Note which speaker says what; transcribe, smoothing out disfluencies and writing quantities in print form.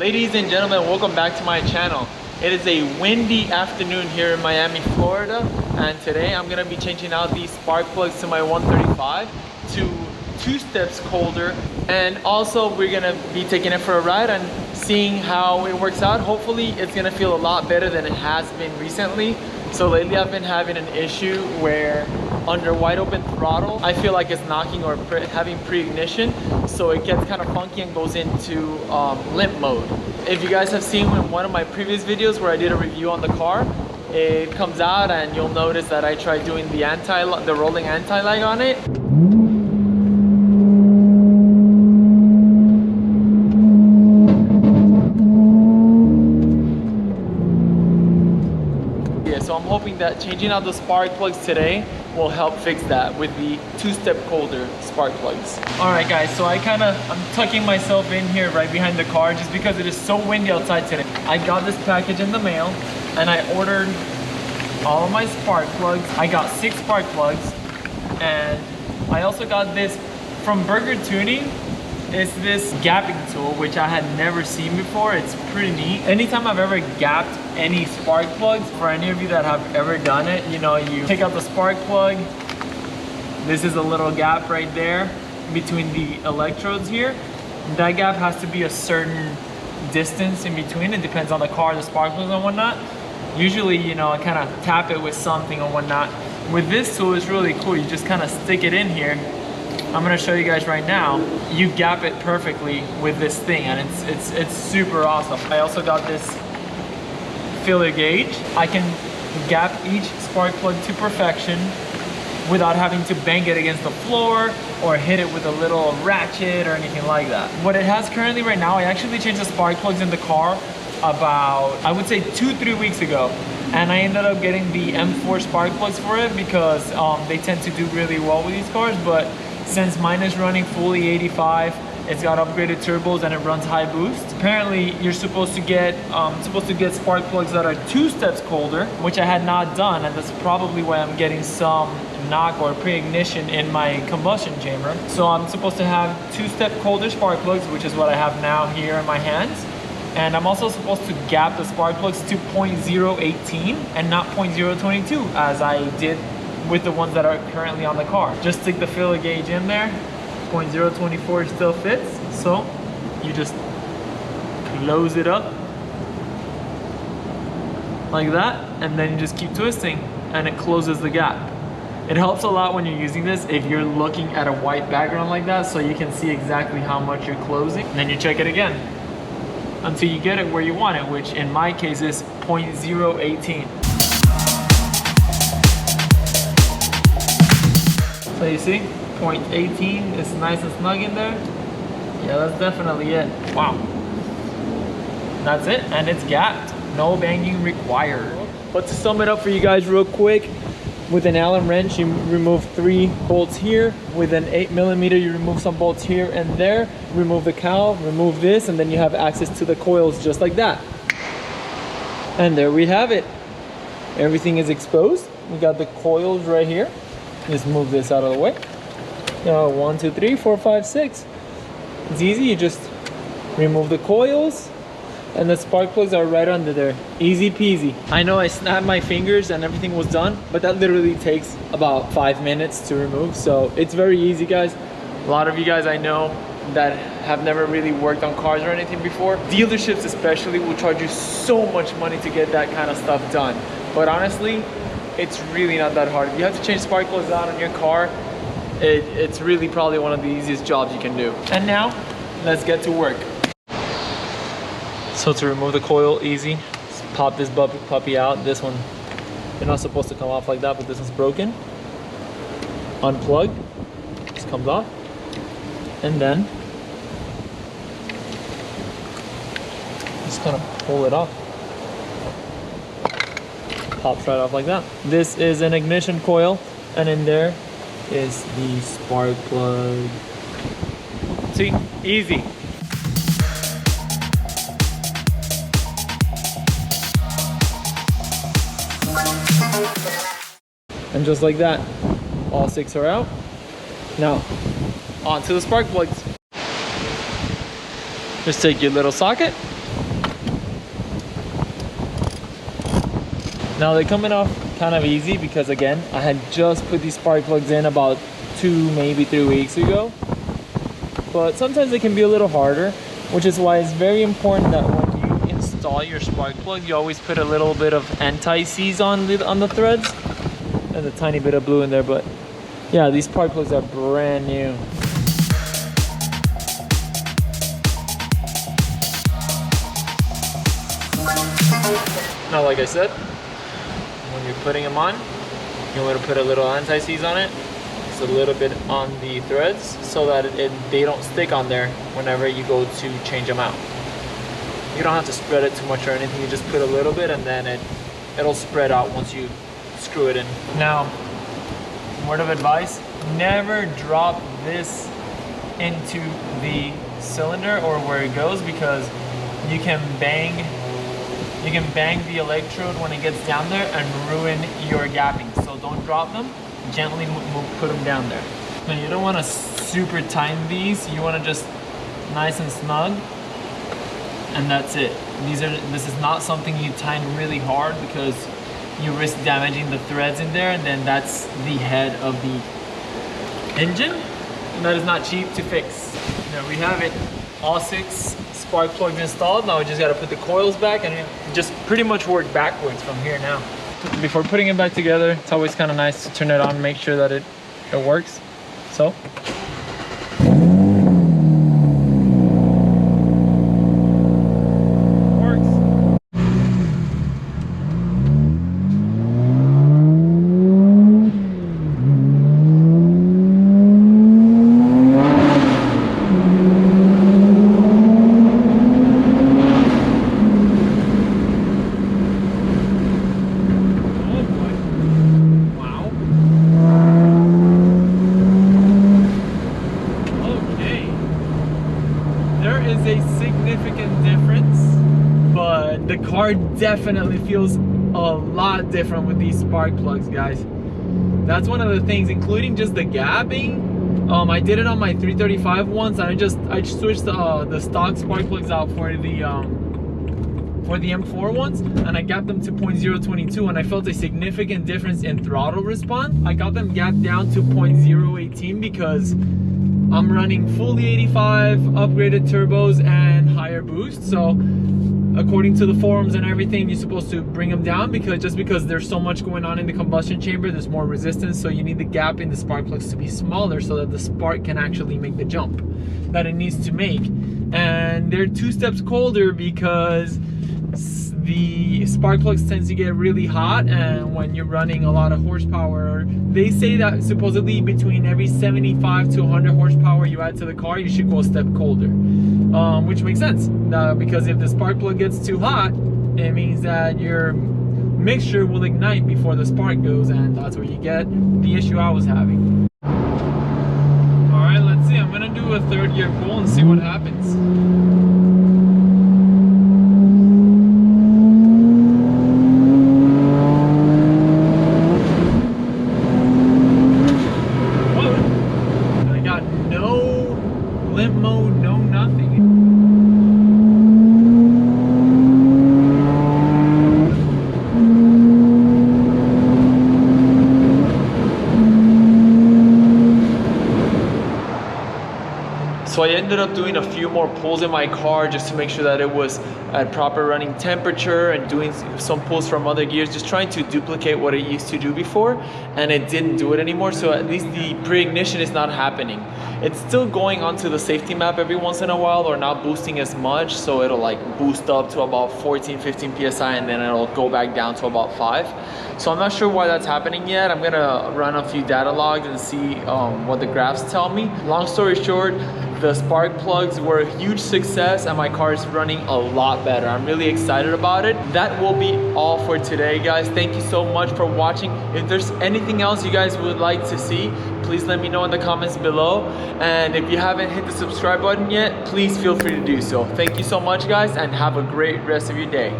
Speaker 1: Ladies and gentlemen, welcome back to my channel. It is a windy afternoon here in Miami, Florida, and today I'm gonna be changing out these spark plugs to my 135 to 2 steps colder, and also we're gonna be taking it for a ride and seeing how it works out. Hopefully it's gonna feel a lot better than it has been recently. So lately I've been having an issue where under wide open throttle I feel like it's knocking or having pre-ignition, so it gets kind of funky and goes into limp mode. If you guys have seen in one of my previous videos where I did a review on the car, it comes out and you'll notice that I tried doing the rolling anti-lag on it. So I'm hoping that changing out the spark plugs today will help fix that with the 2-step colder spark plugs. All right guys, so I'm tucking myself in here right behind the car just because it is so windy outside today. I got this package in the mail and I ordered all of my spark plugs. I got 6 spark plugs, and I also got this from Burger Tuning. It's this gapping tool, which I had never seen before. It's pretty neat. Anytime I've ever gapped any spark plugs, for any of you that have ever done it, you know, you take out the spark plug. This is a little gap right there between the electrodes here. That gap has to be a certain distance in between. It depends on the car, the spark plugs and whatnot. Usually, you know, I kind of tap it with something or whatnot. With this tool, it's really cool. You just kind of stick it in here. I'm gonna show you guys right now. You gap it perfectly with this thing, and it's super awesome. I also got this filler gauge. I can gap each spark plug to perfection without having to bang it against the floor or hit it with a little ratchet or anything like that. What it has currently right now, I actually changed the spark plugs in the car about, I would say 2-3 weeks ago. And I ended up getting the M4 spark plugs for it because they tend to do really well with these cars. But since mine is running fully 85, it's got upgraded turbos and it runs high boost. Apparently, you're supposed to get spark plugs that are 2 steps colder, which I had not done, and that's probably why I'm getting some knock or pre-ignition in my combustion chamber. So I'm supposed to have 2-step colder spark plugs, which is what I have now here in my hands. And I'm also supposed to gap the spark plugs to 0.018 and not 0.022 as I did with the ones that are currently on the car. Just stick the filler gauge in there. 0.024 still fits, so you just close it up like that, and then you just keep twisting and it closes the gap. It helps a lot when you're using this if you're looking at a white background like that, so you can see exactly how much you're closing. And then you check it again until you get it where you want it, which in my case is 0.018. So you see, 0.18 is nice and snug in there. Yeah, that's definitely it. Wow. That's it, and it's gapped. No banging required. But to sum it up for you guys real quick, with an Allen wrench, you remove 3 bolts here. With an 8mm, you remove some bolts here and there. Remove the cowl, remove this, and then you have access to the coils just like that. And there we have it. Everything is exposed. We got the coils right here. Just move this out of the way. 1, 2, 3, 4, 5, 6. It's easy. You just remove the coils, and the spark plugs are right under there. Easy peasy. I know I snapped my fingers and everything was done, but that literally takes about 5 minutes to remove. So it's very easy, guys. A lot of you guys I know that have never really worked on cars or anything before, dealerships especially, will charge you so much money to get that kind of stuff done. But honestly, it's really not that hard. If you have to change spark plugs out on your car, it's really probably one of the easiest jobs you can do. And now, let's get to work. So to remove the coil, easy. Just pop this puppy out. This one, you're not supposed to come off like that, but this one's broken. Unplug, just comes off. And then, just kind of pull it off. Pops right off like that. This is an ignition coil, and in there is the spark plug. See, easy. And just like that, all 6 are out. Now, onto the spark plugs. Just take your little socket, Now they're coming off kind of easy because again, I had just put these spark plugs in about 2, maybe 3 weeks ago. But sometimes it can be a little harder, which is why it's very important that when you install your spark plug, you always put a little bit of anti-seize on the threads. There's a tiny bit of blue in there, but yeah, these spark plugs are brand new. Now, like I said, when you're putting them on, you want to put a little anti-seize on it. A little bit on the threads so that they don't stick on there whenever you go to change them out. You don't have to spread it too much or anything, you just put a little bit and then it'll spread out once you screw it in. Now, word of advice, never drop this into the cylinder or where it goes, because you can bang the electrode when it gets down there and ruin your gapping. So don't drop them. Gently put them down there. Now you don't want to super tighten these, you want to just nice and snug, and that's it. This is not something you tighten really hard because you risk damaging the threads in there, and then that's the head of the engine, and that is not cheap to fix. There we have it, all 6 spark plugs installed. Now we just got to put the coils back and just pretty much work backwards from here now. Before putting it back together, it's always kind of nice to turn it on and make sure that it works. So the car definitely feels a lot different with these spark plugs, guys. That's one of the things, including just the gapping. I did it on my 335 once, and I switched the stock spark plugs out for the M4 ones, and I gapped them to 0.022, and I felt a significant difference in throttle response. I got them gapped down to 0.018 because I'm running fully 85, upgraded turbos, and higher boost. So according to the forums and everything, you're supposed to bring them down because there's so much going on in the combustion chamber, there's more resistance, so you need the gap in the spark plugs to be smaller so that the spark can actually make the jump that it needs to make. And they're 2 steps colder because the spark plugs tends to get really hot, and when you're running a lot of horsepower, they say that supposedly between every 75 to 100 horsepower you add to the car, you should go a step colder, which makes sense because if the spark plug gets too hot, it means that your mixture will ignite before the spark goes, and that's where you get the issue I was having. All right, let's see. I'm gonna do a 3rd gear pull and see what happens. So I ended up doing a few more pulls in my car just to make sure that it was at proper running temperature, and doing some pulls from other gears, just trying to duplicate what it used to do before, and it didn't do it anymore. So at least the pre-ignition is not happening. It's still going onto the safety map every once in a while, or not boosting as much, so it'll like boost up to about 14-15 psi, and then it'll go back down to about 5. So I'm not sure why that's happening yet. I'm gonna run a few data logs and see what the graphs tell me. Long story short, the spark plugs were a huge success, and my car is running a lot better. I'm really excited about it. That will be all for today, guys. Thank you so much for watching. If there's anything else you guys would like to see, please let me know in the comments below. And if you haven't hit the subscribe button yet, please feel free to do so. Thank you so much, guys, and have a great rest of your day.